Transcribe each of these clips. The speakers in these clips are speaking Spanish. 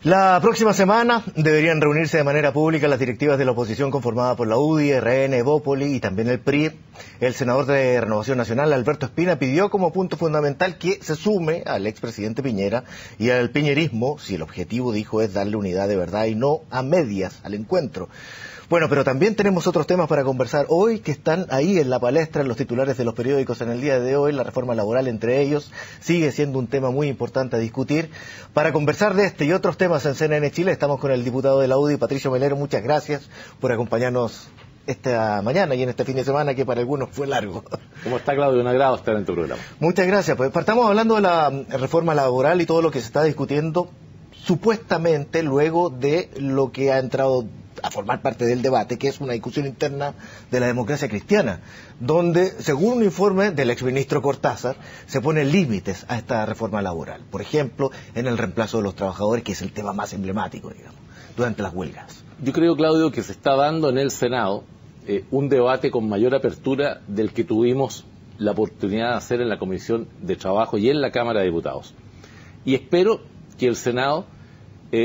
La próxima semana deberían reunirse de manera pública las directivas de la oposición conformada por la UDI, RN, Evópoli y también el PRI. El senador de Renovación Nacional, Alberto Espina, pidió como punto fundamental que se sume al expresidente Piñera y al piñerismo, si el objetivo, dijo, es darle unidad de verdad y no a medias al encuentro. Bueno, pero también tenemos otros temas para conversar hoy que están ahí en la palestra, en los titulares de los periódicos en el día de hoy. La reforma laboral, entre ellos, sigue siendo un tema muy importante a discutir. Para conversar de este y otros temas en CNN Chile, estamos con el diputado de la UDI, Patricio Melero. Muchas gracias por acompañarnos esta mañana y en este fin de semana que para algunos fue largo. ¿Cómo está, Claudio? Un agrado estar en tu programa. Muchas gracias. Pues partamos hablando de la reforma laboral y todo lo que se está discutiendo, supuestamente luego de lo que ha entrado a formar parte del debate, que es una discusión interna de la democracia cristiana, donde, según un informe del exministro Cortázar, se ponen límites a esta reforma laboral. Por ejemplo, en el reemplazo de los trabajadores, que es el tema más emblemático, digamos, durante las huelgas. Yo creo, Claudio, que se está dando en el Senado un debate con mayor apertura del que tuvimos la oportunidad de hacer en la Comisión de Trabajo y en la Cámara de Diputados. Y espero que el Senado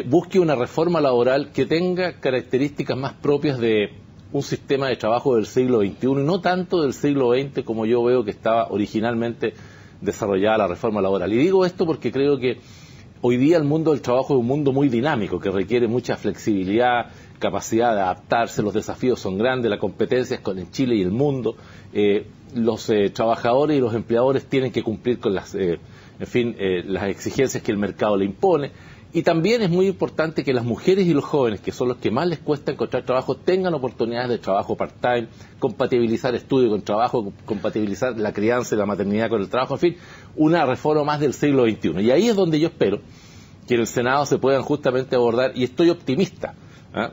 busque una reforma laboral que tenga características más propias de un sistema de trabajo del siglo XXI y no tanto del siglo XX como yo veo que estaba originalmente desarrollada la reforma laboral. Y digo esto porque creo que hoy día el mundo del trabajo es un mundo muy dinámico que requiere mucha flexibilidad, capacidad de adaptarse, los desafíos son grandes, la competencia es con el Chile y el mundo, los trabajadores y los empleadores tienen que cumplir con las exigencias que el mercado le impone. Y también es muy importante que las mujeres y los jóvenes, que son los que más les cuesta encontrar trabajo, tengan oportunidades de trabajo part-time, compatibilizar estudio con trabajo, compatibilizar la crianza y la maternidad con el trabajo, en fin, una reforma más del siglo XXI. Y ahí es donde yo espero que en el Senado se puedan justamente abordar, y estoy optimista,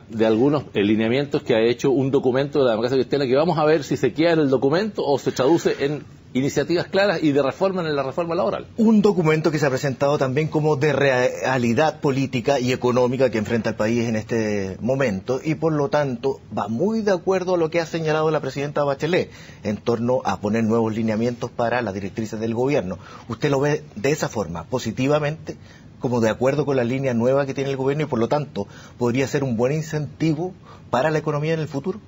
de algunos lineamientos que ha hecho un documento de la democracia cristiana, que vamos a ver si se queda en el documento o se traduce en iniciativas claras y de reforma en la reforma laboral. Un documento que se ha presentado también como de realidad política y económica que enfrenta el país en este momento y por lo tanto va muy de acuerdo a lo que ha señalado la presidenta Bachelet en torno a poner nuevos lineamientos para las directrices del gobierno. ¿Usted lo ve de esa forma, positivamente, como de acuerdo con la línea nueva que tiene el gobierno y por lo tanto podría ser un buen incentivo para la economía en el futuro?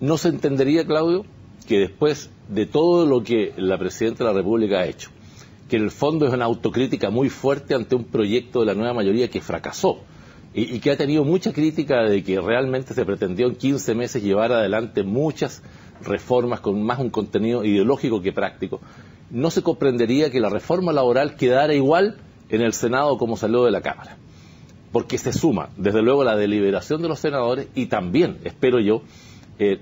No se entendería, Claudio, que después de todo lo que la Presidenta de la República ha hecho, que en el fondo es una autocrítica muy fuerte ante un proyecto de la nueva mayoría que fracasó y que ha tenido mucha crítica de que realmente se pretendió en 15 meses llevar adelante muchas reformas con más un contenido ideológico que práctico, no se comprendería que la reforma laboral quedara igual en el Senado como salió de la Cámara, porque se suma, desde luego, la deliberación de los senadores y también, espero yo,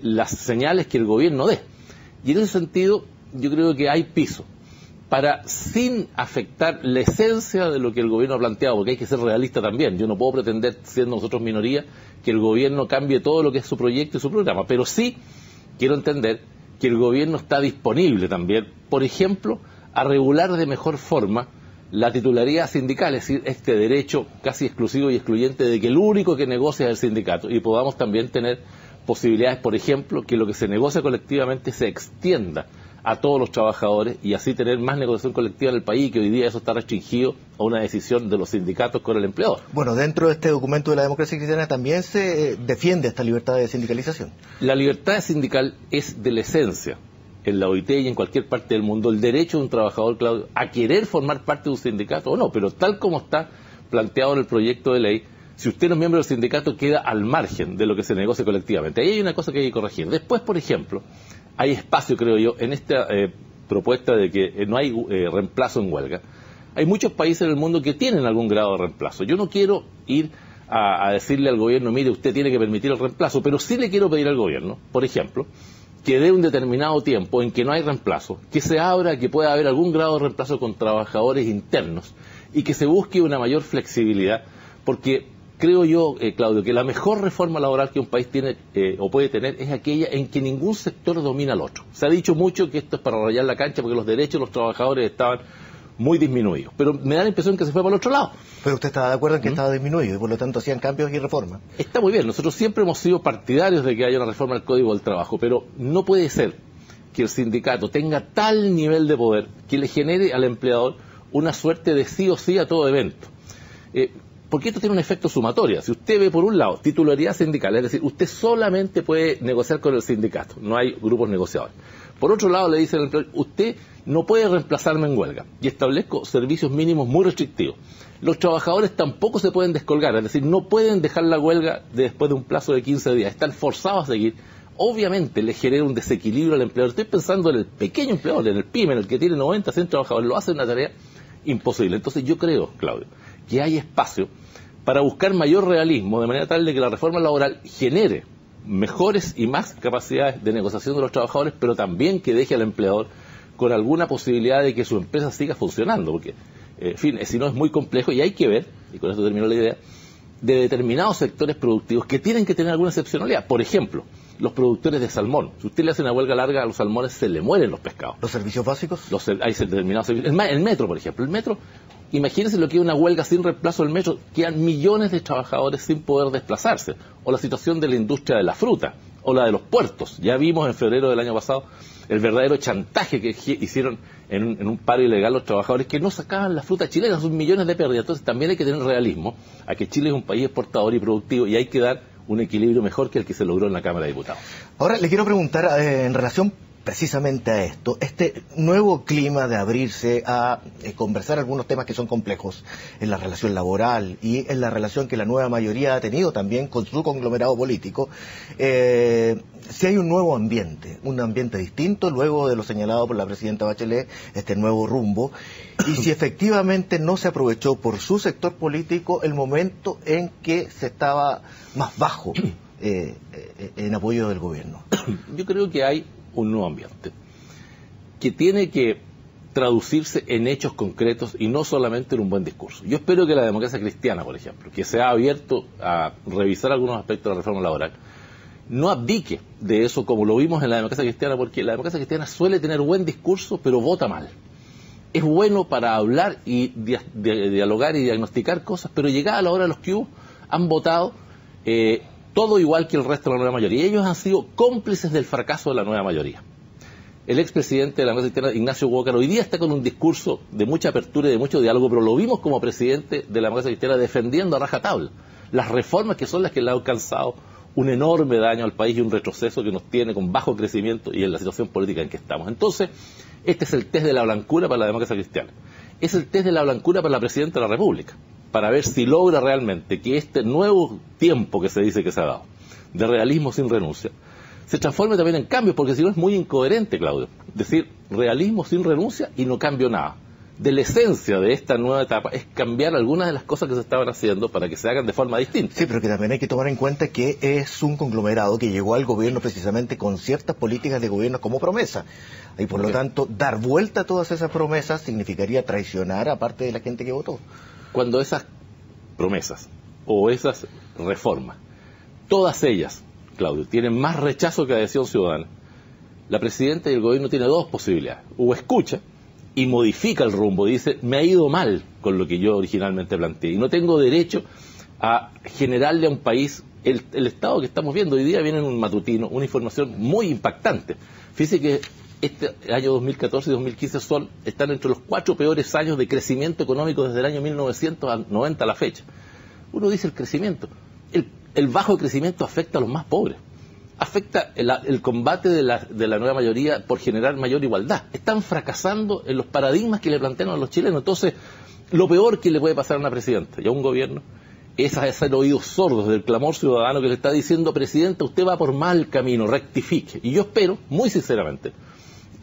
las señales que el gobierno dé. Y en ese sentido, yo creo que hay piso para, sin afectar la esencia de lo que el gobierno ha planteado, porque hay que ser realista también. Yo no puedo pretender, siendo nosotros minoría, que el gobierno cambie todo lo que es su proyecto y su programa, pero sí quiero entender que el gobierno está disponible también, por ejemplo, a regular de mejor forma la titularidad sindical, es decir, este derecho casi exclusivo y excluyente de que el único que negocia es el sindicato, y podamos también tener posibilidades, por ejemplo, que lo que se negocia colectivamente se extienda a todos los trabajadores y así tener más negociación colectiva en el país, que hoy día eso está restringido a una decisión de los sindicatos con el empleador. Bueno, dentro de este documento de la democracia cristiana también se defiende esta libertad de sindicalización. La libertad sindical es de la esencia, en la OIT y en cualquier parte del mundo, el derecho de un trabajador, Claudio, a querer formar parte de un sindicato o no, pero tal como está planteado en el proyecto de ley, si usted no es miembro del sindicato, queda al margen de lo que se negocia colectivamente. Ahí hay una cosa que hay que corregir. Después, por ejemplo, hay espacio, creo yo, en esta propuesta de que no hay reemplazo en huelga. Hay muchos países en el mundo que tienen algún grado de reemplazo. Yo no quiero ir a decirle al gobierno, mire, usted tiene que permitir el reemplazo, pero sí le quiero pedir al gobierno, por ejemplo, que dé un determinado tiempo en que no hay reemplazo, que se abra, que pueda haber algún grado de reemplazo con trabajadores internos y que se busque una mayor flexibilidad, porque creo yo, Claudio, que la mejor reforma laboral que un país tiene o puede tener es aquella en que ningún sector domina al otro. Se ha dicho mucho que esto es para rayar la cancha porque los derechos de los trabajadores estaban muy disminuidos, pero me da la impresión que se fue para el otro lado. Pero usted estaba de acuerdo en que estaba disminuido y por lo tanto hacían cambios y reformas. Está muy bien, nosotros siempre hemos sido partidarios de que haya una reforma al Código del Trabajo, pero no puede ser que el sindicato tenga tal nivel de poder que le genere al empleador una suerte de sí o sí a todo evento. Porque esto tiene un efecto sumatorio. Si usted ve por un lado titularidad sindical, es decir, usted solamente puede negociar con el sindicato, no hay grupos negociadores. Por otro lado le dice al empleador, usted no puede reemplazarme en huelga y establezco servicios mínimos muy restrictivos. Los trabajadores tampoco se pueden descolgar, es decir, no pueden dejar la huelga después de un plazo de 15 días, están forzados a seguir. Obviamente le genera un desequilibrio al empleador. Estoy pensando en el pequeño empleador, en el PYME, en el que tiene 90, 100 trabajadores, lo hace una tarea imposible. Entonces yo creo, Claudio, que hay espacio para buscar mayor realismo, de manera tal de que la reforma laboral genere mejores y más capacidades de negociación de los trabajadores, pero también que deje al empleador con alguna posibilidad de que su empresa siga funcionando, porque, en fin, si no es muy complejo y hay que ver, y con esto termino la idea, de determinados sectores productivos que tienen que tener alguna excepcionalidad. Por ejemplo, los productores de salmón. Si usted le hace una huelga larga a los salmones, se le mueren los pescados. ¿Los servicios básicos? Hay determinados servicios. El metro, por ejemplo. El metro, imagínense lo que es una huelga sin reemplazo del metro. Quedan millones de trabajadores sin poder desplazarse. O la situación de la industria de la fruta. O la de los puertos. Ya vimos en febrero del año pasado el verdadero chantaje que hicieron en un paro ilegal los trabajadores que no sacaban la fruta chilena. Son millones de pérdidas. Entonces también hay que tener realismo a que Chile es un país exportador y productivo y hay que dar un equilibrio mejor que el que se logró en la Cámara de Diputados. Ahora le quiero preguntar en relación precisamente a esto, este nuevo clima de abrirse a conversar algunos temas que son complejos en la relación laboral y en la relación que la nueva mayoría ha tenido también con su conglomerado político, si hay un nuevo ambiente, un ambiente distinto luego de lo señalado por la presidenta Bachelet, este nuevo rumbo, y si efectivamente no se aprovechó por su sector político el momento en que se estaba más bajo en apoyo del gobierno. Yo creo que hay un nuevo ambiente que tiene que traducirse en hechos concretos y no solamente en un buen discurso. Yo espero que la democracia cristiana, por ejemplo, que se ha abierto a revisar algunos aspectos de la reforma laboral, no abdique de eso como lo vimos en la democracia cristiana, porque la democracia cristiana suele tener buen discurso, pero vota mal. Es bueno para hablar y dialogar y diagnosticar cosas, pero llegada la hora de los que hubo, han votado todo igual que el resto de la nueva mayoría. Y ellos han sido cómplices del fracaso de la nueva mayoría. El expresidente de la democracia cristiana, Ignacio Walker, hoy día está con un discurso de mucha apertura y de mucho diálogo, pero lo vimos como presidente de la democracia cristiana defendiendo a rajatabla las reformas que son las que le han causado un enorme daño al país y un retroceso que nos tiene con bajo crecimiento y en la situación política en que estamos. Entonces, este es el test de la blancura para la democracia cristiana. Es el test de la blancura para la presidenta de la República, para ver si logra realmente que este nuevo tiempo que se dice que se ha dado, de realismo sin renuncia, se transforme también en cambios, porque si no es muy incoherente, Claudio, decir realismo sin renuncia y no cambio nada. De la esencia de esta nueva etapa es cambiar algunas de las cosas que se estaban haciendo para que se hagan de forma distinta. Sí, pero que también hay que tomar en cuenta que es un conglomerado que llegó al gobierno precisamente con ciertas políticas de gobierno como promesa. Y por lo tanto, dar vuelta a todas esas promesas significaría traicionar a parte de la gente que votó. Cuando esas promesas o esas reformas, todas ellas, Claudio, tienen más rechazo que adhesión ciudadana, la presidenta y el gobierno tienen dos posibilidades. O escucha y modifica el rumbo, dice, me ha ido mal con lo que yo originalmente planteé y no tengo derecho a generarle a un país el estado que estamos viendo. Hoy día viene en un matutino una información muy impactante. Fíjese que este año 2014 y 2015 están entre los 4 peores años de crecimiento económico desde el año 1990 a la fecha. Uno dice el crecimiento, el bajo crecimiento afecta a los más pobres, afecta el combate de la nueva mayoría por generar mayor igualdad. Están fracasando en los paradigmas que le plantean a los chilenos. Entonces, lo peor que le puede pasar a una presidenta y a un gobierno es hacer oídos sordos del clamor ciudadano que le está diciendo, presidenta, usted va por mal camino, rectifique. Y yo espero, muy sinceramente,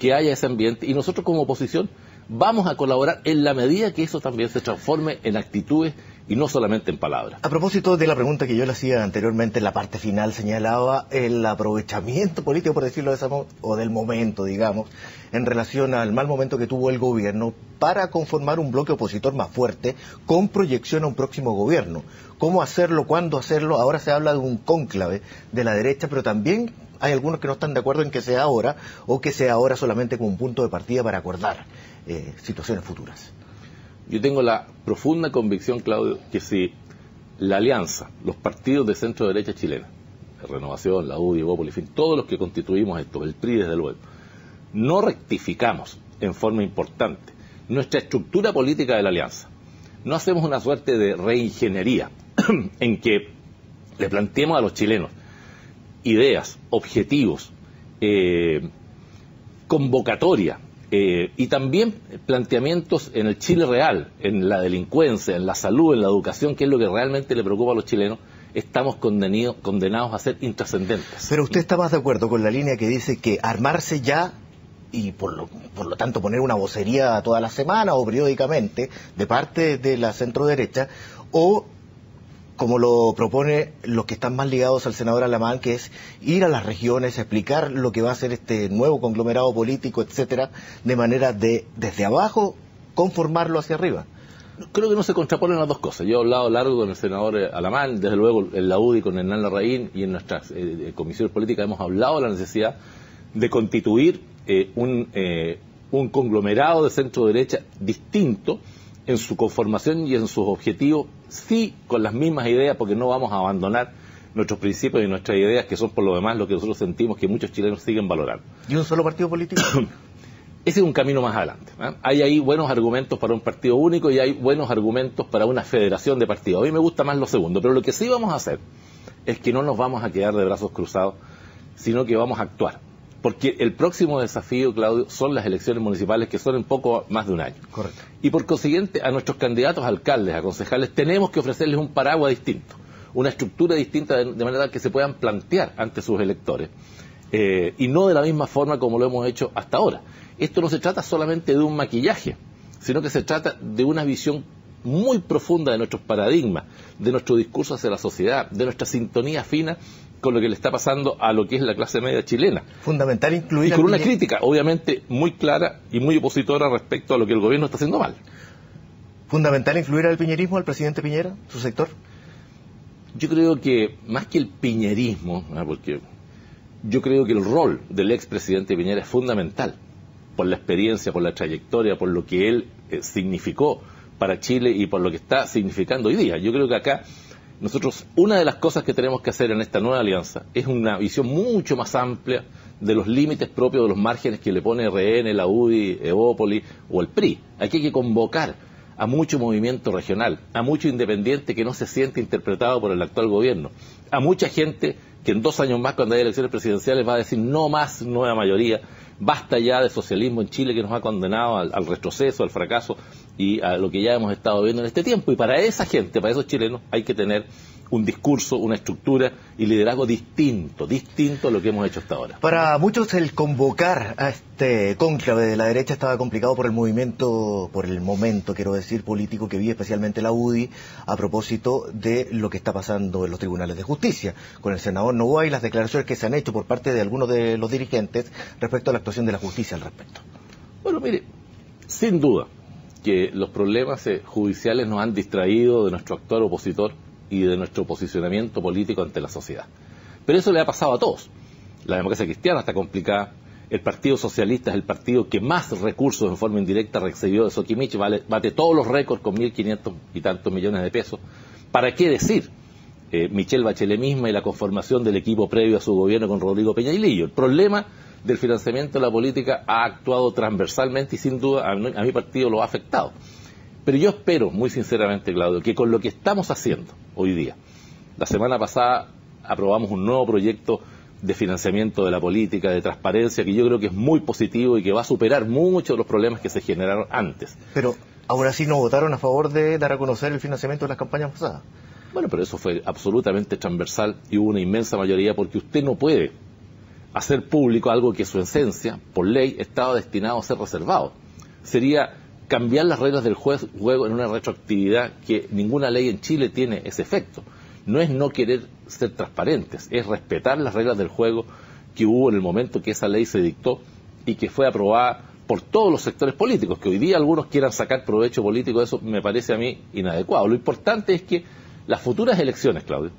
que haya ese ambiente y nosotros como oposición vamos a colaborar en la medida que eso también se transforme en actitudes y no solamente en palabras. A propósito de la pregunta que yo le hacía anteriormente, en la parte final señalaba el aprovechamiento político, por decirlo de esa forma, o del momento, digamos, en relación al mal momento que tuvo el gobierno para conformar un bloque opositor más fuerte con proyección a un próximo gobierno. ¿Cómo hacerlo? ¿Cuándo hacerlo? Ahora se habla de un cónclave de la derecha, pero también hay algunos que no están de acuerdo en que sea ahora o que sea ahora solamente como un punto de partida para acordar situaciones futuras. Yo tengo la profunda convicción, Claudio, que si la alianza, los partidos de centro-derecha chilena, Renovación, la UDI, Evópolis, en fin, todos los que constituimos esto, el PRI desde luego, no rectificamos en forma importante nuestra estructura política de la alianza, no hacemos una suerte de reingeniería en que le planteemos a los chilenos ideas, objetivos, convocatoria y también planteamientos en el Chile real, en la delincuencia, en la salud, en la educación, que es lo que realmente le preocupa a los chilenos, estamos condenados a ser intrascendentes. Pero usted está más de acuerdo con la línea que dice que armarse ya y por lo tanto poner una vocería toda la semana o periódicamente de parte de la centro-derecha, o como lo propone los que están más ligados al senador Alamán, que es ir a las regiones, explicar lo que va a ser este nuevo conglomerado político, etcétera, de manera de, desde abajo, conformarlo hacia arriba? Creo que no se contraponen las dos cosas. Yo he hablado largo con el senador Alamán, desde luego en la UDI con Hernán Larraín, y en nuestras comisiones políticas hemos hablado de la necesidad de constituir un conglomerado de centro-derecha distinto en su conformación y en sus objetivos, sí con las mismas ideas, porque no vamos a abandonar nuestros principios y nuestras ideas, que son por lo demás lo que nosotros sentimos que muchos chilenos siguen valorando. ¿Y un solo partido político? Ese es un camino más adelante, ¿eh? Hay ahí buenos argumentos para un partido único y hay buenos argumentos para una federación de partidos. A mí me gusta más lo segundo, pero lo que sí vamos a hacer es que no nos vamos a quedar de brazos cruzados, sino que vamos a actuar. Porque el próximo desafío, Claudio, son las elecciones municipales, que son en poco más de un año. Correcto. Y por consiguiente, a nuestros candidatos a alcaldes, a concejales, tenemos que ofrecerles un paraguas distinto, una estructura distinta, de manera que se puedan plantear ante sus electores, y no de la misma forma como lo hemos hecho hasta ahora. Esto no se trata solamente de un maquillaje, sino que se trata de una visión muy profunda de nuestros paradigmas, de nuestro discurso hacia la sociedad, de nuestra sintonía fina con lo que le está pasando a lo que es la clase media chilena. Fundamental incluir... Y con una crítica, obviamente, muy clara y muy opositora respecto a lo que el gobierno está haciendo mal. ¿Fundamental influir al piñerismo, al presidente Piñera, su sector? Yo creo que, más que el piñerismo, ¿no? Porque yo creo que el rol del expresidente Piñera es fundamental, por la experiencia, por la trayectoria, por lo que él significó para Chile y por lo que está significando hoy día. Yo creo que acá nosotros, una de las cosas que tenemos que hacer en esta nueva alianza es una visión mucho más amplia de los límites propios de los márgenes que le pone RN, la UDI, Evópoli o el PRI. Aquí hay que convocar a mucho movimiento regional, a mucho independiente que no se siente interpretado por el actual gobierno, a mucha gente que en 2 años más, cuando haya elecciones presidenciales, va a decir no más nueva mayoría, basta ya de socialismo en Chile que nos ha condenado al retroceso, al fracaso y a lo que ya hemos estado viendo en este tiempo. Y para esa gente, para esos chilenos, hay que tener un discurso, una estructura y liderazgo distinto a lo que hemos hecho hasta ahora. Para muchos el convocar a este cónclave de la derecha estaba complicado por el momento, quiero decir, político que vive especialmente la UDI, a propósito de lo que está pasando en los tribunales de justicia, con el senador Noboa y las declaraciones que se han hecho por parte de algunos de los dirigentes respecto a la actuación de la justicia al respecto. Bueno, mire, sin duda que los problemas judiciales nos han distraído de nuestro actual opositor y de nuestro posicionamiento político ante la sociedad. Pero eso le ha pasado a todos. La democracia cristiana está complicada, el Partido Socialista es el partido que más recursos en forma indirecta recibió de Soquimich, bate todos los récords con 1.500 y tantos millones de pesos. ¿Para qué decir Michelle Bachelet misma y la conformación del equipo previo a su gobierno con Rodrigo Peña y Lillo? El problema del financiamiento de la política ha actuado transversalmente y sin duda a mi partido lo ha afectado. Pero yo espero, muy sinceramente, Claudio, que con lo que estamos haciendo hoy día, la semana pasada aprobamos un nuevo proyecto de financiamiento de la política, de transparencia, que yo creo que es muy positivo y que va a superar muchos de los problemas que se generaron antes. Pero ahora sí no votaron a favor de dar a conocer el financiamiento de las campañas pasadas. Bueno, pero eso fue absolutamente transversal y hubo una inmensa mayoría, porque usted no puede hacer público algo que su esencia, por ley, estaba destinado a ser reservado. Sería cambiar las reglas del juego en una retroactividad que ninguna ley en Chile tiene ese efecto. No es no querer ser transparentes, es respetar las reglas del juego que hubo en el momento que esa ley se dictó y que fue aprobada por todos los sectores políticos. Que hoy día algunos quieran sacar provecho político de eso me parece a mí inadecuado. Lo importante es que las futuras elecciones, Claudio,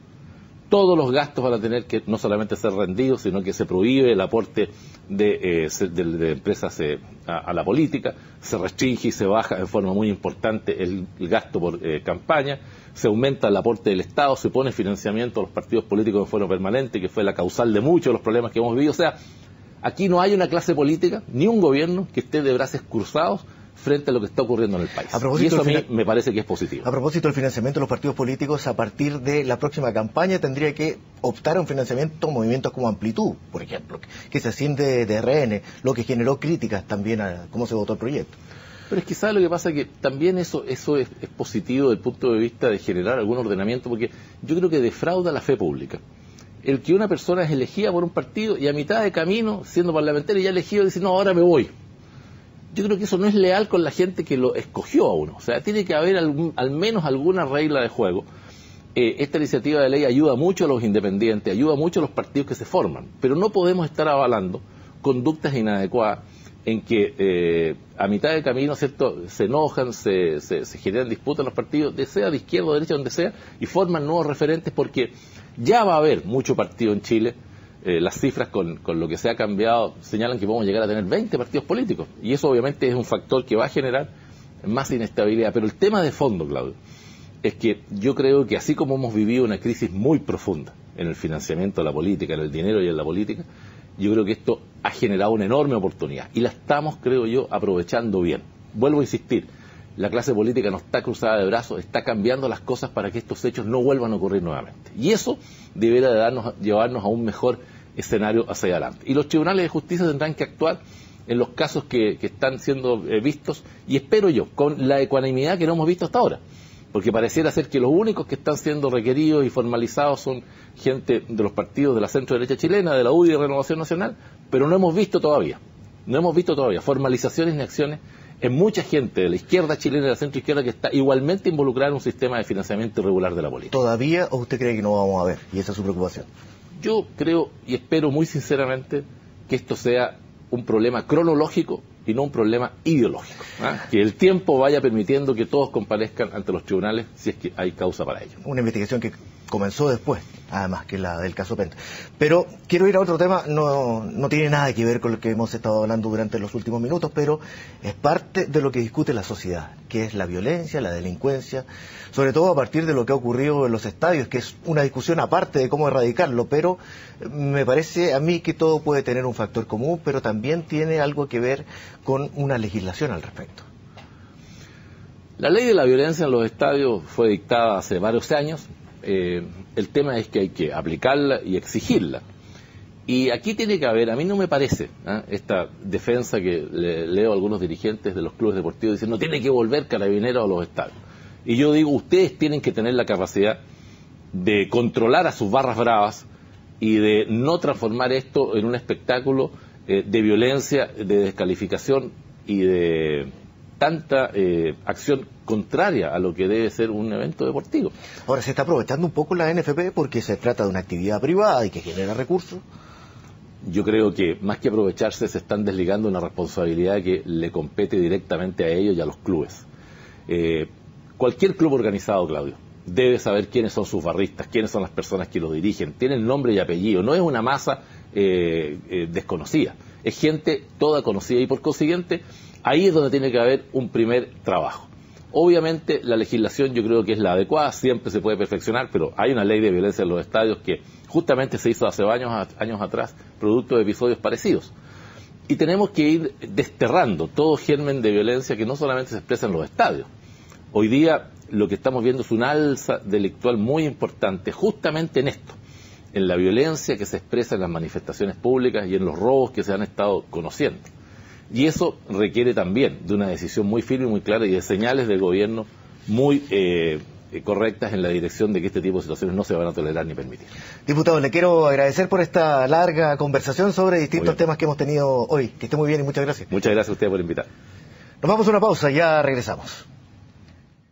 todos los gastos van a tener que no solamente ser rendidos, sino que se prohíbe el aporte de empresas a la política, se restringe y se baja en forma muy importante el gasto por campaña, se aumenta el aporte del Estado, se pone financiamiento a los partidos políticos de forma permanente, que fue la causal de muchos de los problemas que hemos vivido. O sea, aquí no hay una clase política, ni un gobierno que esté de brazos cruzados frente a lo que está ocurriendo en el país. Y eso a mí me parece que es positivo. A propósito del financiamiento de los partidos políticos, a partir de la próxima campaña tendría que optar a un financiamiento movimientos como Amplitud, por ejemplo, que se asciende de RN, lo que generó críticas también a cómo se votó el proyecto. Pero es que ¿sabe lo que pasa? Que también eso es positivo desde el punto de vista de generar algún ordenamiento, porque yo creo que defrauda la fe pública. El que una persona es elegida por un partido y a mitad de camino, siendo parlamentario ya elegido, dice, no, ahora me voy. Yo creo que eso no es leal con la gente que lo escogió a uno. O sea, tiene que haber al menos alguna regla de juego. Esta iniciativa de ley ayuda mucho a los independientes, ayuda mucho a los partidos que se forman, pero no podemos estar avalando conductas inadecuadas en que a mitad de camino, ¿cierto?, se enojan, se generan disputas en los partidos, sea de izquierda o de derecha, donde sea, y forman nuevos referentes, porque ya va a haber mucho partido en Chile. Las cifras con lo que se ha cambiado señalan que podemos llegar a tener 20 partidos políticos, y eso obviamente es un factor que va a generar más inestabilidad. Pero el tema de fondo, Claudio, es que yo creo que así como hemos vivido una crisis muy profunda en el financiamiento de la política, en el dinero y en la política, yo creo que esto ha generado una enorme oportunidad y la estamos, creo yo, aprovechando bien. Vuelvo a insistir, la clase política no está cruzada de brazos, está cambiando las cosas para que estos hechos no vuelvan a ocurrir nuevamente. Y eso debería de llevarnos a un mejor escenario hacia adelante. Y los tribunales de justicia tendrán que actuar en los casos que están siendo vistos, y espero yo, con la ecuanimidad que no hemos visto hasta ahora. Porque pareciera ser que los únicos que están siendo requeridos y formalizados son gente de los partidos de la centro-derecha chilena, de la UDI y Renovación Nacional, pero no hemos visto todavía formalizaciones ni acciones en mucha gente de la izquierda chilena y de la centro-izquierda que está igualmente involucrada en un sistema de financiamiento irregular de la política. ¿Todavía o usted cree que no vamos a ver? Y esa es su preocupación. Yo creo y espero muy sinceramente que esto sea un problema cronológico y no un problema ideológico. Que el tiempo vaya permitiendo que todos comparezcan ante los tribunales si es que hay causa para ello. Una investigación que comenzó después, además que la del caso Penta. Pero quiero ir a otro tema, no tiene nada que ver con lo que hemos estado hablando durante los últimos minutos, pero es parte de lo que discute la sociedad, que es la violencia, la delincuencia, sobre todo a partir de lo que ha ocurrido en los estadios, que es una discusión aparte de cómo erradicarlo, pero me parece a mí que todo puede tener un factor común, pero también tiene algo que ver con una legislación al respecto. La ley de la violencia en los estadios fue dictada hace varios años. El tema es que hay que aplicarla y exigirla. Y aquí tiene que haber, a mí no me parece, esta defensa que leo a algunos dirigentes de los clubes deportivos diciendo no tiene que volver Carabineros a los estadios. Y yo digo, ustedes tienen que tener la capacidad de controlar a sus barras bravas y de no transformar esto en un espectáculo de violencia, de descalificación y de tanta acción contraria a lo que debe ser un evento deportivo. Ahora, ¿se está aprovechando un poco la NFP porque se trata de una actividad privada y que genera recursos? Yo creo que más que aprovecharse se están desligando una responsabilidad que le compete directamente a ellos y a los clubes. Cualquier club organizado, Claudio, debe saber quiénes son sus barristas, quiénes son las personas que lo dirigen, tienen nombre y apellido, no es una masa desconocida, es gente toda conocida y por consiguiente ahí es donde tiene que haber un primer trabajo. Obviamente la legislación yo creo que es la adecuada, siempre se puede perfeccionar, pero hay una ley de violencia en los estadios que justamente se hizo hace años atrás, producto de episodios parecidos. Y tenemos que ir desterrando todo germen de violencia que no solamente se expresa en los estadios. Hoy día lo que estamos viendo es un alza delictual muy importante justamente en esto, en la violencia que se expresa en las manifestaciones públicas y en los robos que se han estado conociendo. Y eso requiere también de una decisión muy firme y muy clara y de señales del gobierno muy correctas en la dirección de que este tipo de situaciones no se van a tolerar ni permitir. Diputado, le quiero agradecer por esta larga conversación sobre distintos temas que hemos tenido hoy. Que esté muy bien y muchas gracias. Muchas gracias a usted por invitar. Nos vamos a una pausa, ya regresamos.